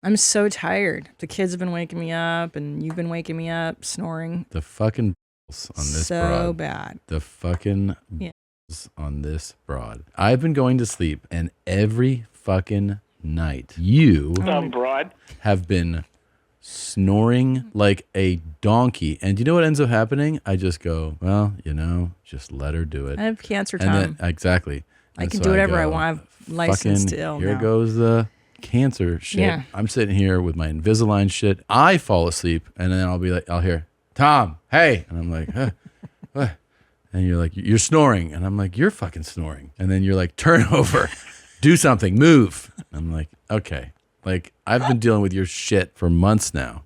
I'm so tired. The kids have been waking me up, and you've been waking me up, snoring. The fucking on this so broad. bad. The fucking Yeah. on this broad. I've been going to sleep, and every fucking night, you broad. have been snoring like a donkey. And you know what ends up happening? I just go, well, just let her do it. I have cancer And time. then, exactly. I And can so do whatever I go, want. I have license fucking, to ill here now. goes the cancer shit. Yeah. I'm sitting here with my Invisalign shit. I fall asleep, and then I'll hear, Tom, hey. And I'm like, what? And you're like, you're snoring. And I'm like, you're fucking snoring. And then you're like, turn over, do something, move. I'm like, okay. Like, I've been dealing with your shit for months now.